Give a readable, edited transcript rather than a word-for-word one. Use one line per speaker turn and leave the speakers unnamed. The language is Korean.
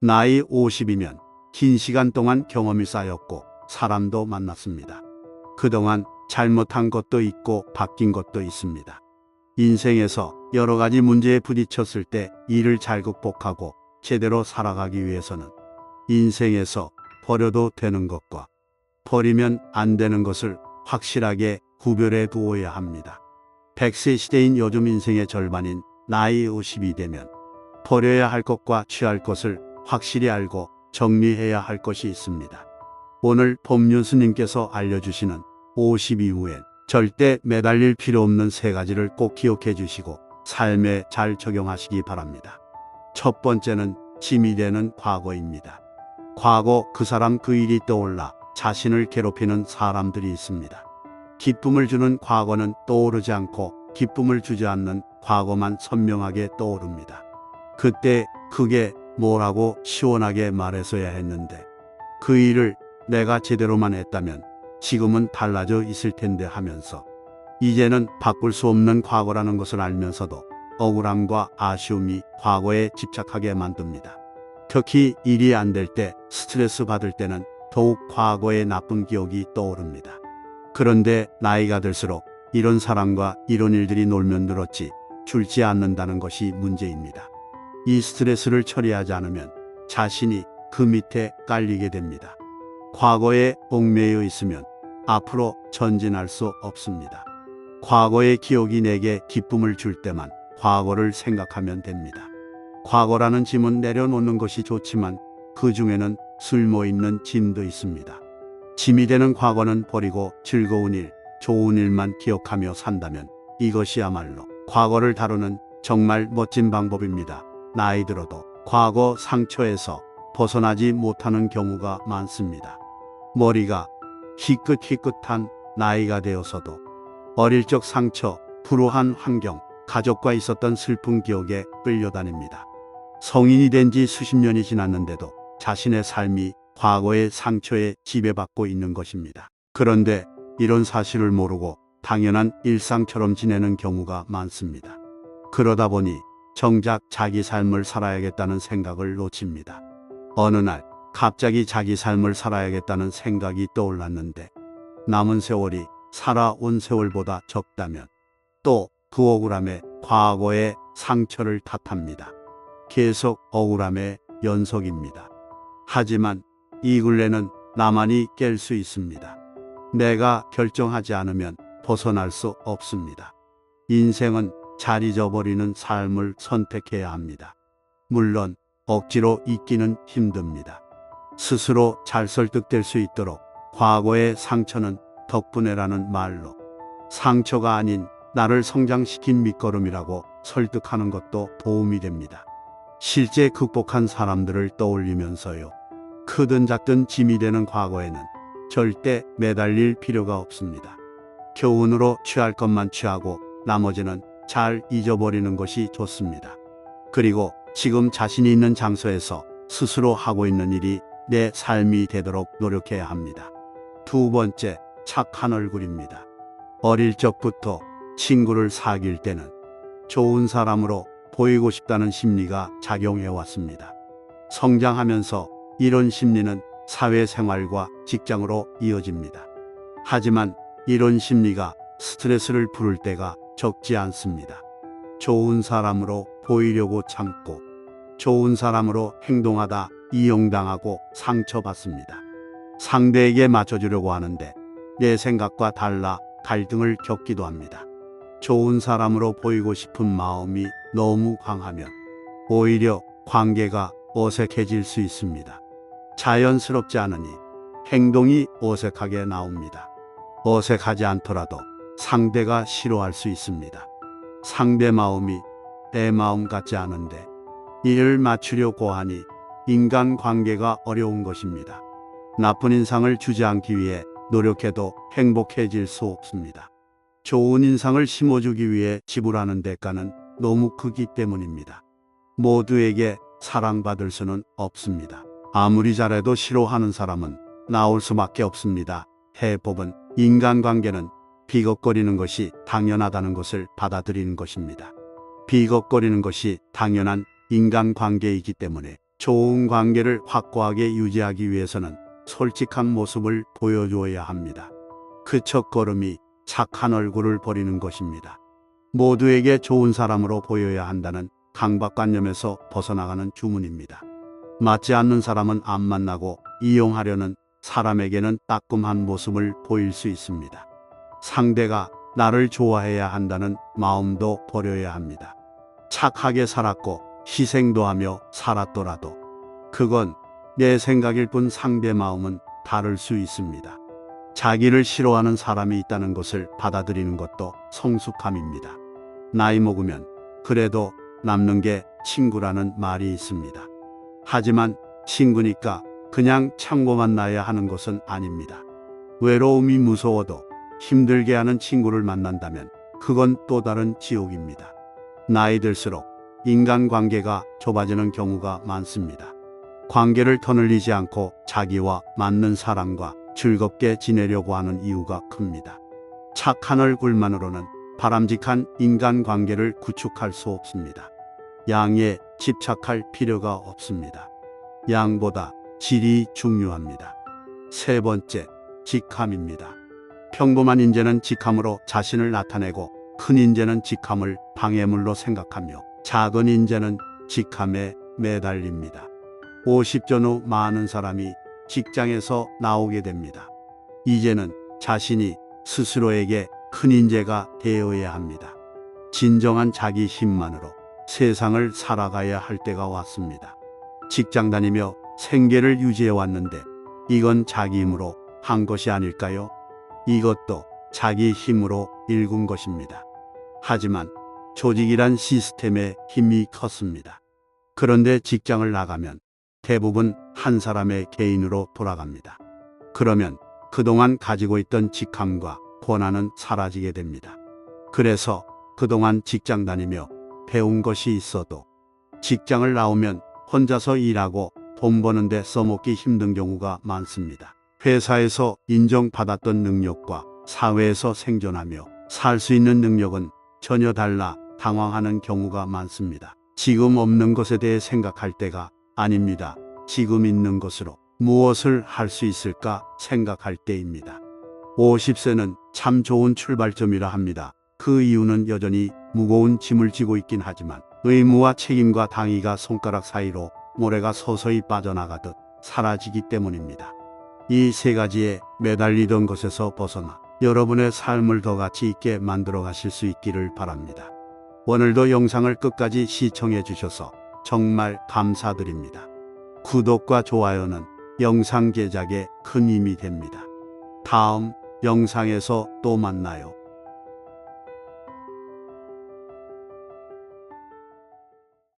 나이 50이면 긴 시간 동안 경험이 쌓였고 사람도 만났습니다. 그동안 잘못한 것도 있고 바뀐 것도 있습니다. 인생에서 여러 가지 문제에 부딪혔을 때 이를 잘 극복하고 제대로 살아가기 위해서는 인생에서 버려도 되는 것과 버리면 안 되는 것을 확실하게 구별해 두어야 합니다. 100세 시대인 요즘 인생의 절반인 나이 50이 되면 버려야 할 것과 취할 것을 확실히 알고 정리해야 할 것이 있습니다. 오늘 법륜 스님께서 알려주시는 50 이후엔 절대 매달릴 필요 없는 세 가지를 꼭 기억해 주시고 삶에 잘 적용하시기 바랍니다. 첫 번째는 짐이 되는 과거입니다. 과거 그 사람 그 일이 떠올라 자신을 괴롭히는 사람들이 있습니다. 기쁨을 주는 과거는 떠오르지 않고 기쁨을 주지 않는 과거만 선명하게 떠오릅니다. 그때 그게 뭐라고 시원하게 말했어야 했는데 그 일을 내가 제대로만 했다면 지금은 달라져 있을 텐데 하면서 이제는 바꿀 수 없는 과거라는 것을 알면서도 억울함과 아쉬움이 과거에 집착하게 만듭니다. 특히 일이 안 될 때 스트레스 받을 때는 더욱 과거의 나쁜 기억이 떠오릅니다. 그런데 나이가 들수록 이런 사람과 이런 일들이 놀면 늘었지 줄지 않는다는 것이 문제입니다. 이 스트레스를 처리하지 않으면 자신이 그 밑에 깔리게 됩니다. 과거에 얽매여 있으면 앞으로 전진할 수 없습니다. 과거의 기억이 내게 기쁨을 줄 때만 과거를 생각하면 됩니다. 과거라는 짐은 내려놓는 것이 좋지만 그 중에는 쓸모있는 짐도 있습니다. 짐이 되는 과거는 버리고 즐거운 일, 좋은 일만 기억하며 산다면 이것이야말로 과거를 다루는 정말 멋진 방법입니다. 나이 들어도 과거 상처에서 벗어나지 못하는 경우가 많습니다. 머리가 희끗희끗한 나이가 되어서도 어릴 적 상처, 불우한 환경, 가족과 있었던 슬픈 기억에 끌려다닙니다. 성인이 된 지 수십 년이 지났는데도 자신의 삶이 과거의 상처에 지배받고 있는 것입니다. 그런데 이런 사실을 모르고 당연한 일상처럼 지내는 경우가 많습니다. 그러다 보니 정작 자기 삶을 살아야겠다는 생각을 놓칩니다. 어느 날 갑자기 자기 삶을 살아야겠다는 생각이 떠올랐는데 남은 세월이 살아온 세월보다 적다면 또 그 억울함에 과거의 상처를 탓합니다. 계속 억울함의 연속입니다. 하지만 이 굴레는 나만이 깰 수 있습니다. 내가 결정하지 않으면 벗어날 수 없습니다. 인생은 잘 잊어버리는 삶을 선택해야 합니다. 물론 억지로 잊기는 힘듭니다. 스스로 잘 설득될 수 있도록 과거의 상처는 덕분에라는 말로 상처가 아닌 나를 성장시킨 밑거름이라고 설득하는 것도 도움이 됩니다. 실제 극복한 사람들을 떠올리면서요. 크든 작든 짐이 되는 과거에는 절대 매달릴 필요가 없습니다. 교훈으로 취할 것만 취하고 나머지는 잘 잊어버리는 것이 좋습니다. 그리고 지금 자신이 있는 장소에서 스스로 하고 있는 일이 내 삶이 되도록 노력해야 합니다. 두 번째, 착한 얼굴입니다. 어릴 적부터 친구를 사귈 때는 좋은 사람으로 보이고 싶다는 심리가 작용해 왔습니다. 성장하면서 이런 심리는 사회생활과 직장으로 이어집니다. 하지만 이런 심리가 스트레스를 부를 때가 적지 않습니다. 좋은 사람으로 보이려고 참고 좋은 사람으로 행동하다 이용당하고 상처받습니다. 상대에게 맞춰주려고 하는데 내 생각과 달라 갈등을 겪기도 합니다. 좋은 사람으로 보이고 싶은 마음이 너무 강하면 오히려 관계가 어색해질 수 있습니다. 자연스럽지 않으니 행동이 어색하게 나옵니다. 어색하지 않더라도 상대가 싫어할 수 있습니다. 상대 마음이 내 마음 같지 않은데 이를 맞추려고 하니 인간관계가 어려운 것입니다. 나쁜 인상을 주지 않기 위해 노력해도 행복해질 수 없습니다. 좋은 인상을 심어주기 위해 지불하는 대가는 너무 크기 때문입니다. 모두에게 사랑받을 수는 없습니다. 아무리 잘해도 싫어하는 사람은 나올 수밖에 없습니다. 해법은 인간관계는 비겁거리는 것이 당연하다는 것을 받아들이는 것입니다. 비겁거리는 것이 당연한 인간관계이기 때문에 좋은 관계를 확고하게 유지하기 위해서는 솔직한 모습을 보여주어야 합니다. 그 첫걸음이 착한 얼굴을 버리는 것입니다. 모두에게 좋은 사람으로 보여야 한다는 강박관념에서 벗어나가는 주문입니다. 맞지 않는 사람은 안 만나고 이용하려는 사람에게는 따끔한 모습을 보일 수 있습니다. 상대가 나를 좋아해야 한다는 마음도 버려야 합니다. 착하게 살았고 희생도 하며 살았더라도 그건 내 생각일 뿐 상대 마음은 다를 수 있습니다. 자기를 싫어하는 사람이 있다는 것을 받아들이는 것도 성숙함입니다. 나이 먹으면 그래도 남는 게 친구라는 말이 있습니다. 하지만 친구니까 그냥 참고만 나야 하는 것은 아닙니다. 외로움이 무서워도 힘들게 하는 친구를 만난다면 그건 또 다른 지옥입니다. 나이 들수록 인간관계가 좁아지는 경우가 많습니다. 관계를 터널리지 않고 자기와 맞는 사람과 즐겁게 지내려고 하는 이유가 큽니다. 착한 얼굴만으로는 바람직한 인간관계를 구축할 수 없습니다. 양에 집착할 필요가 없습니다. 양보다 질이 중요합니다. 세 번째, 직함입니다. 평범한 인재는 직함으로 자신을 나타내고 큰 인재는 직함을 방해물로 생각하며 작은 인재는 직함에 매달립니다. 50전 후 많은 사람이 직장에서 나오게 됩니다. 이제는 자신이 스스로에게 큰 인재가 되어야 합니다. 진정한 자기 힘만으로 세상을 살아가야 할 때가 왔습니다. 직장 다니며 생계를 유지해 왔는데 이건 자기 힘으로 한 것이 아닐까요? 이것도 자기 힘으로 일군 것입니다. 하지만 조직이란 시스템의 힘이 컸습니다. 그런데 직장을 나가면 대부분 한 사람의 개인으로 돌아갑니다. 그러면 그동안 가지고 있던 직함과 권한은 사라지게 됩니다. 그래서 그동안 직장 다니며 배운 것이 있어도 직장을 나오면 혼자서 일하고 돈 버는데 써먹기 힘든 경우가 많습니다. 회사에서 인정받았던 능력과 사회에서 생존하며 살 수 있는 능력은 전혀 달라 당황하는 경우가 많습니다. 지금 없는 것에 대해 생각할 때가 아닙니다. 지금 있는 것으로 무엇을 할 수 있을까 생각할 때입니다. 50세는 참 좋은 출발점이라 합니다. 그 이유는 여전히 무거운 짐을 지고 있긴 하지만 의무와 책임과 당위가 손가락 사이로 모래가 서서히 빠져나가듯 사라지기 때문입니다. 이 세 가지에 매달리던 것에서 벗어나 여러분의 삶을 더 가치 있게 만들어 가실 수 있기를 바랍니다. 오늘도 영상을 끝까지 시청해 주셔서 정말 감사드립니다. 구독과 좋아요는 영상 제작에 큰 힘이 됩니다. 다음 영상에서 또 만나요.